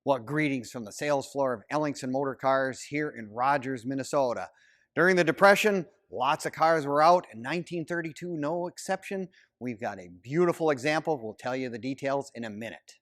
Well, greetings from the sales floor of Ellingson Motorcars here in Rogers, Minnesota. During the Depression, lots of cars were out, and 1932 no exception. We've got a beautiful example. We'll tell you the details in a minute.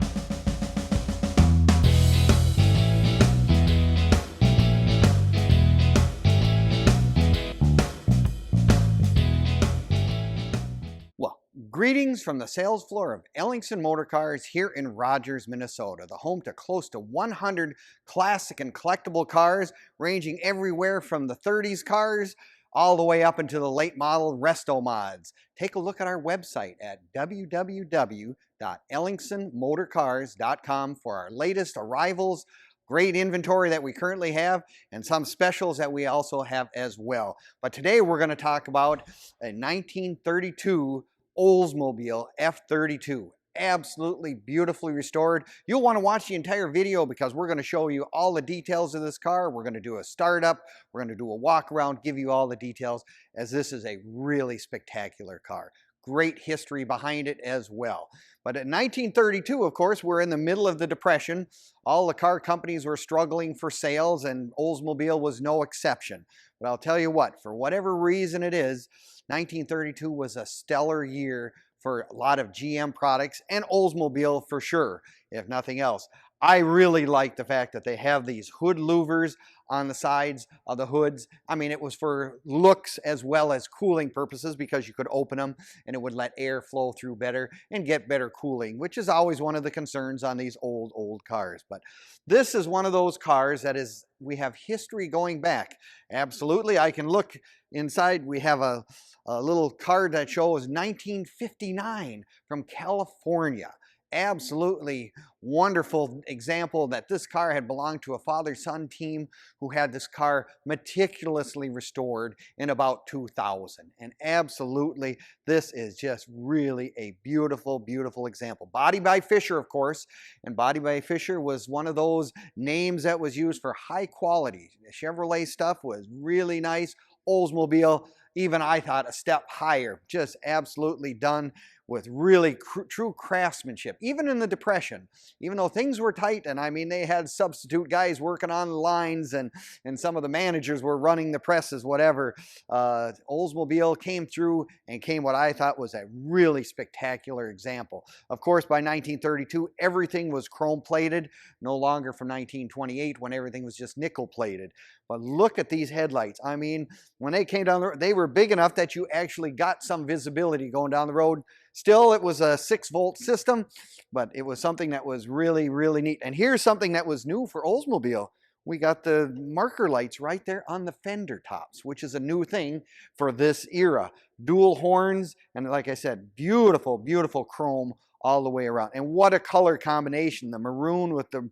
Greetings from the sales floor of Ellingson Motorcars here in Rogers, Minnesota, the home to close to 100 classic and collectible cars, ranging everywhere from the 30s cars all the way up into the late model resto mods. Take a look at our website at www.ellingsonmotorcars.com for our latest arrivals, great inventory that we currently have, and some specials that we also have as well. But today we're going to talk about a 1932 Oldsmobile F32. Absolutely beautifully restored. You'll want to watch the entire video because we're going to show you all the details of this car. We're going to do a startup. We're going to do a walk around, give you all the details, as this is a really spectacular car. Great history behind it as well. But in 1932, of course, we're in the middle of the Depression. All the car companies were struggling for sales, and Oldsmobile was no exception. But I'll tell you what, for whatever reason it is, 1932 was a stellar year for a lot of GM products and Oldsmobile for sure, if nothing else. I really like the fact that they have these hood louvers on the sides of the hoods. I mean, it was for looks as well as cooling purposes because you could open them and it would let air flow through better and get better cooling, which is always one of the concerns on these old cars. But this is one of those cars that we have history going back. Absolutely, I can look inside. We have a little card that shows 1959 from California. Absolutely wonderful example that this car had belonged to a father-son team who had this car meticulously restored in about 2000. And absolutely, this is just really a beautiful, beautiful example. Body by Fisher, of course, and Body by Fisher was one of those names that was used for high quality. The Chevrolet stuff was really nice. Oldsmobile, even I thought a step higher, just absolutely done with really true craftsmanship. Even in the Depression, even though things were tight, and I mean they had substitute guys working on the lines and some of the managers were running the presses, whatever, Oldsmobile came through and came what I thought was a really spectacular example. Of course, by 1932, everything was chrome plated, no longer from 1928 when everything was just nickel plated. But look at these headlights. I mean, when they came down the road, they were big enough that you actually got some visibility going down the road. Still, it was a 6-volt system, but it was something that was really, really neat. And here's something that was new for Oldsmobile. We got the marker lights right there on the fender tops, which is a new thing for this era. Dual horns, and like I said, beautiful, beautiful chrome all the way around. And what a color combination. The maroon with the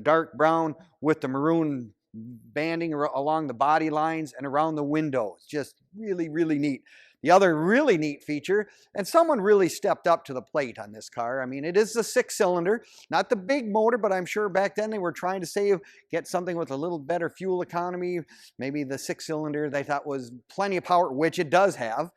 dark brown with the maroon banding along the body lines and around the windows. Just really, really neat. The other really neat feature, and someone really stepped up to the plate on this car. I mean, it is the 6-cylinder, not the big motor, but I'm sure back then they were trying to get something with a little better fuel economy. Maybe the 6-cylinder they thought was plenty of power, which it does have.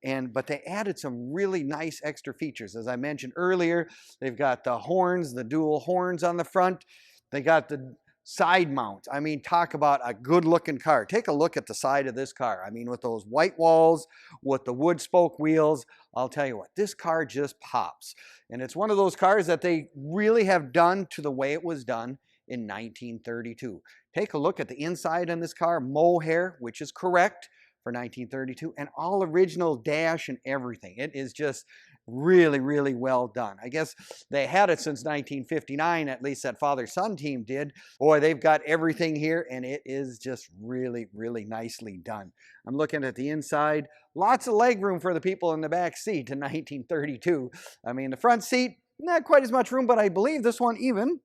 But they added some really nice extra features. As I mentioned earlier, they've got the horns, the dual horns on the front. They got the side mount. I mean, talk about a good looking car. Take a look at the side of this car. I mean, with those white walls, with the wood spoke wheels, I'll tell you what, this car just pops. And it's one of those cars that they really have done to the way it was done in 1932. Take a look at the inside on this car, mohair, which is correct for 1932, and all original dash and everything. It is just really, really well done. I guess they had it since 1959, at least that father-son team did. Boy, they've got everything here, and it is just really, really nicely done. I'm looking at the inside. Lots of leg room for the people in the back seat in 1932. I mean, the front seat, not quite as much room, but I believe this one even,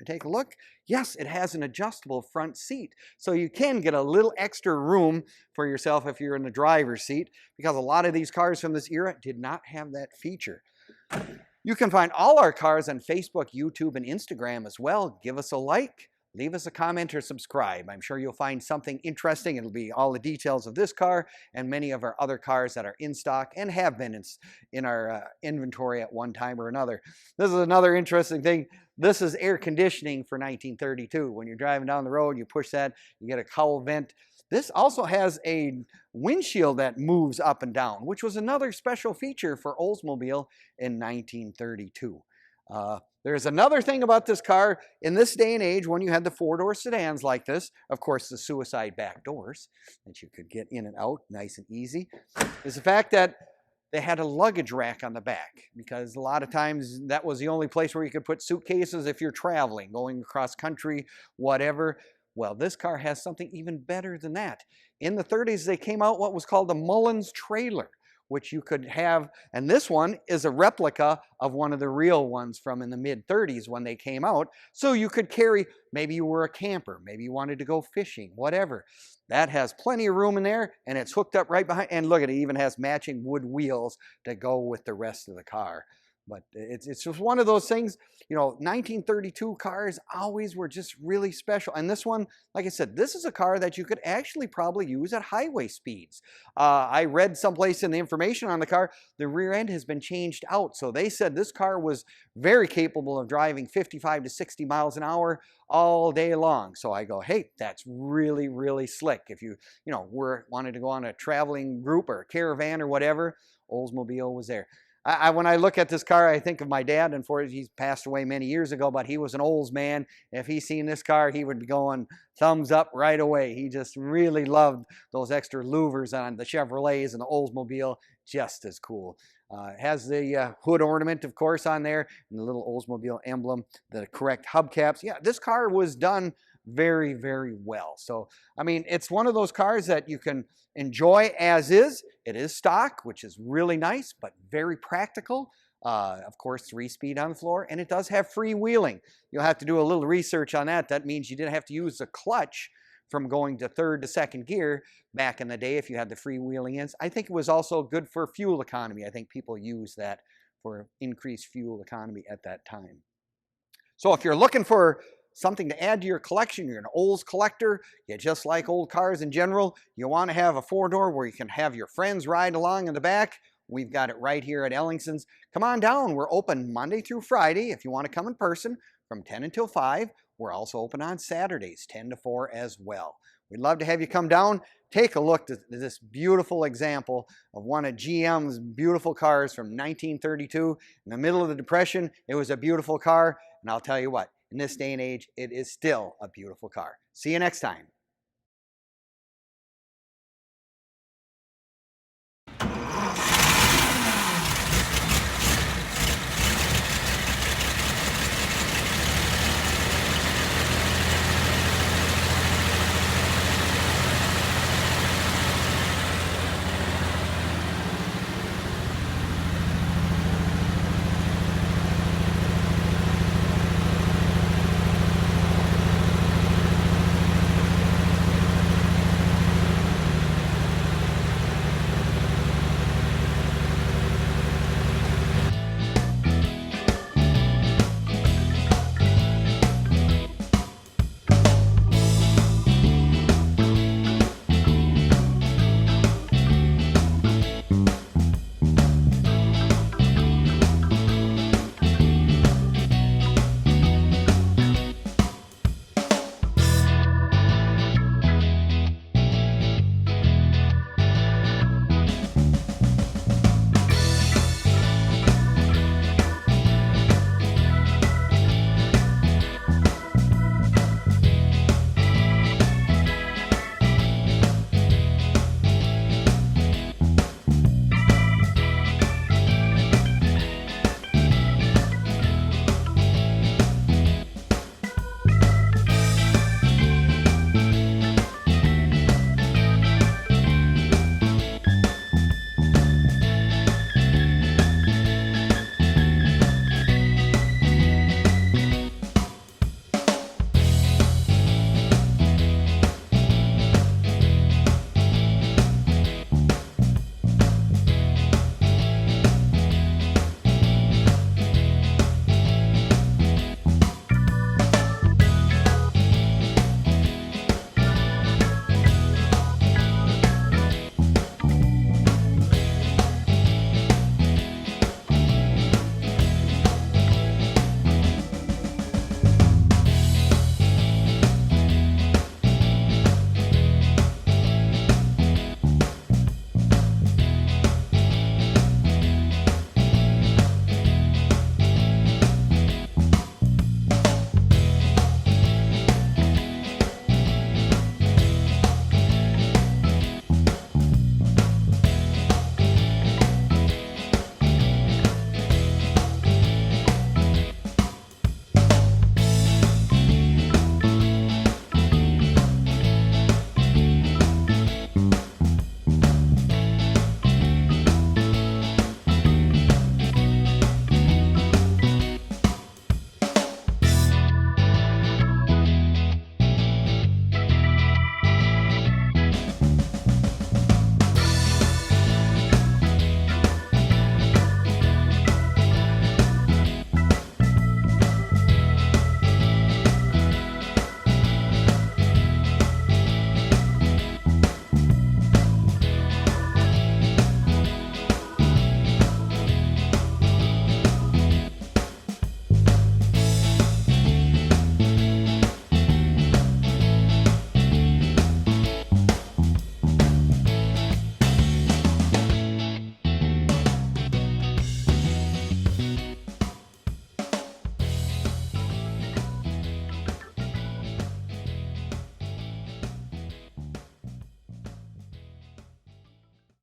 take a look. Yes, it has an adjustable front seat. So you can get a little extra room for yourself if you're in the driver's seat, because a lot of these cars from this era did not have that feature. You can find all our cars on Facebook, YouTube, and Instagram as well. Give us a like, leave us a comment or subscribe. I'm sure you'll find something interesting. It'll be all the details of this car and many of our other cars that are in stock and have been in our inventory at one time or another. This is another interesting thing. This is air conditioning for 1932. When you're driving down the road, you push that, you get a cowl vent. This also has a windshield that moves up and down, which was another special feature for Oldsmobile in 1932. There's another thing about this car in this day and age when you had the four-door sedans like this, of course the suicide back doors that you could get in and out nice and easy, is the fact that they had a luggage rack on the back, because a lot of times that was the only place where you could put suitcases if you're traveling, going across country, whatever. Well, this car has something even better than that. In the 30s, they came out what was called the Mullins trailer, which you could have, and this one is a replica of one of the real ones from in the mid-30s when they came out. So you could carry, maybe you were a camper, maybe you wanted to go fishing, whatever. That has plenty of room in there, and it's hooked up right behind, and look at it, even has matching wood wheels to go with the rest of the car. But it's just one of those things, you know, 1932 cars always were just really special. And this one, like I said, this is a car that you could actually probably use at highway speeds. I read someplace in the information on the car, the rear end has been changed out. So they said this car was very capable of driving 55 to 60 miles an hour all day long. So I go, hey, that's really, really slick. If you wanted to go on a traveling group or a caravan or whatever, Oldsmobile was there. When I look at this car, I think of my dad. Unfortunately, he's passed away many years ago, but he was an Olds man. If he's seen this car, he would be going thumbs up right away. He just really loved those extra louvers on the Chevrolets, and the Oldsmobile, just as cool. It has the hood ornament, of course, on there, and the little Oldsmobile emblem, the correct hubcaps. Yeah, this car was done very, very well. So, I mean, it's one of those cars that you can enjoy as is. It is stock, which is really nice, but very practical. Of course, 3-speed on the floor, and it does have freewheeling. You'll have to do a little research on that. That means you didn't have to use the clutch from going to third to second gear back in the day if you had the freewheeling ends. I think it was also good for fuel economy. I think people used that for increased fuel economy at that time. So if you're looking for something to add to your collection, you're an Olds collector, you just like old cars in general, you want to have a four-door where you can have your friends ride along in the back, we've got it right here at Ellingson's. Come on down. We're open Monday through Friday if you want to come in person from 10 until 5. We're also open on Saturdays, 10 to 4 as well. We'd love to have you come down, take a look at this beautiful example of one of GM's beautiful cars from 1932. In the middle of the Depression, it was a beautiful car, and I'll tell you what, in this day and age, it is still a beautiful car. See you next time.